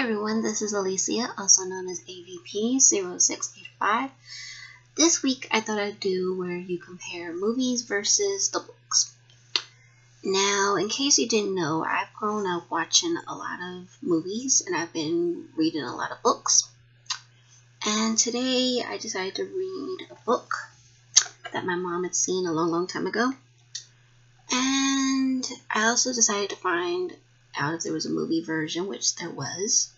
everyone, this is Alysia, also known as AVP0685. This week I thought I'd do where you compare movies versus the books. Now, in case you didn't know, I've grown up watching a lot of movies and I've been reading a lot of books. And today I decided to read a book that my mom had seen a long time ago. And I also decided to find out if there was a movie version, which there was.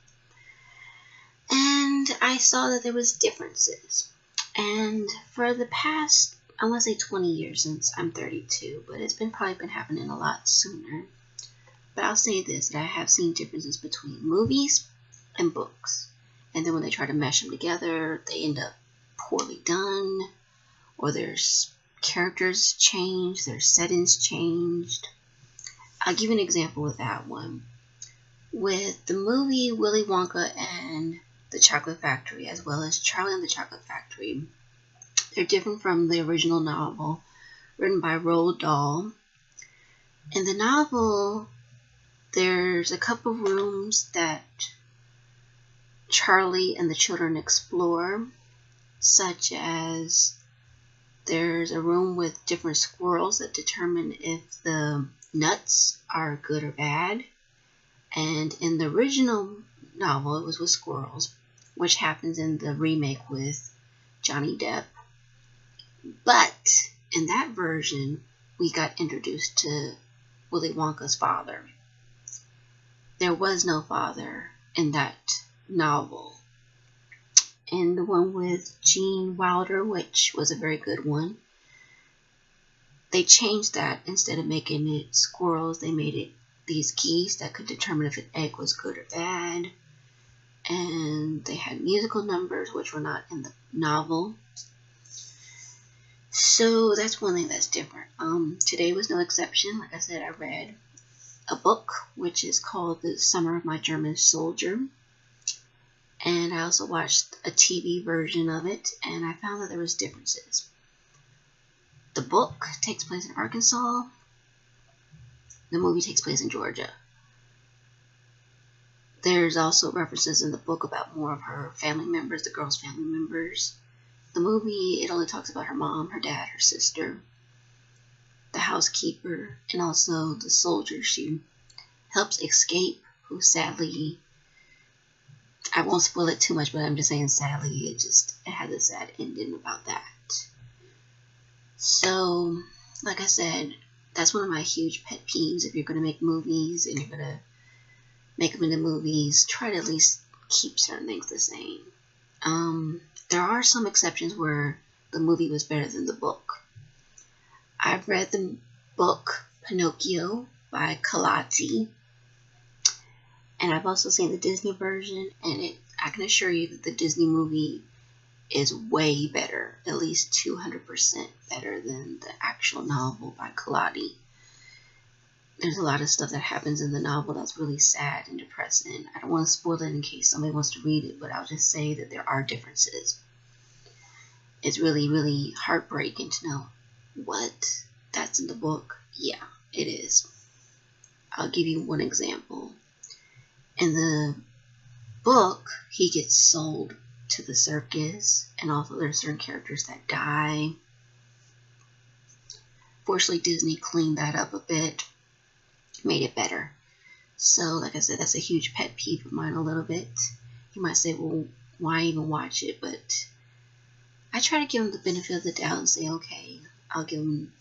And I saw that there was differences. And for the past, I want to say 20 years, since I'm 32, but it's probably been happening a lot sooner. But I'll say this, that I have seen differences between movies and books. And then when they try to mesh them together, they end up poorly done, or there's characters changed, their settings changed. I'll give you an example with that one. With the movie Willy Wonka and the Chocolate Factory, as well as Charlie and the Chocolate Factory, they're different from the original novel written by Roald Dahl. In the novel, there's a couple rooms that Charlie and the children explore, such as there's a room with different squirrels that determine if the nuts are good or bad. And in the original novel, it was with squirrels, which happens in the remake with Johnny Depp. But in that version, we got introduced to Willy Wonka's father. There was no father in that novel. And the one with Gene Wilder, which was a very good one, they changed that. Instead of making it squirrels, they made it these geese that could determine if an egg was good or bad. And they had musical numbers, which were not in the novel. So that's one thing that's different. Today was no exception. Like I said, I read a book, which is called The Summer of My German Soldier. And I also watched a TV version of it, and I found that there was differences. The book takes place in Arkansas. The movie takes place in Georgia. There's also references in the book about more of her family members, the girl's family members. The movie, it only talks about her mom, her dad, her sister, the housekeeper, and also the soldier she helps escape, who sadly, I won't spoil it too much, but I'm just saying sadly, it had a sad ending about that. So, like I said, that's one of my huge pet peeves. If you're going to make movies and you're going to make them into movies, try to at least keep certain things the same. There are some exceptions where the movie was better than the book. I've read the book Pinocchio by Kalati, and I've also seen the Disney version, and I can assure you that the Disney movie is way better, at least 200% better than the actual novel by Kalati. There's a lot of stuff that happens in the novel that's really sad and depressing. I don't want to spoil it in case somebody wants to read it, but I'll just say that there are differences. It's really, really heartbreaking to know what that's in the book. Yeah, it is. I'll give you one example. In the book, he gets sold to the circus, and also there are certain characters that die. Fortunately, Disney cleaned that up a bit, made it better. So, like I said, that's a huge pet peeve of mine a little bit. You might say, well, why even watch it? But I try to give them the benefit of the doubt and say, okay, I'll give them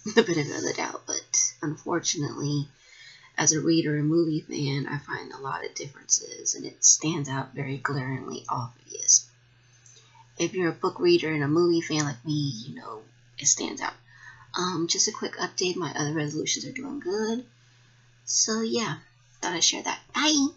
the benefit of the doubt. But unfortunately, as a reader and movie fan, I find a lot of differences, and it stands out very glaringly obvious. If you're a book reader and a movie fan like me, you know it stands out. Just a quick update, my other resolutions are doing good. So yeah, thought I'd share that. Bye!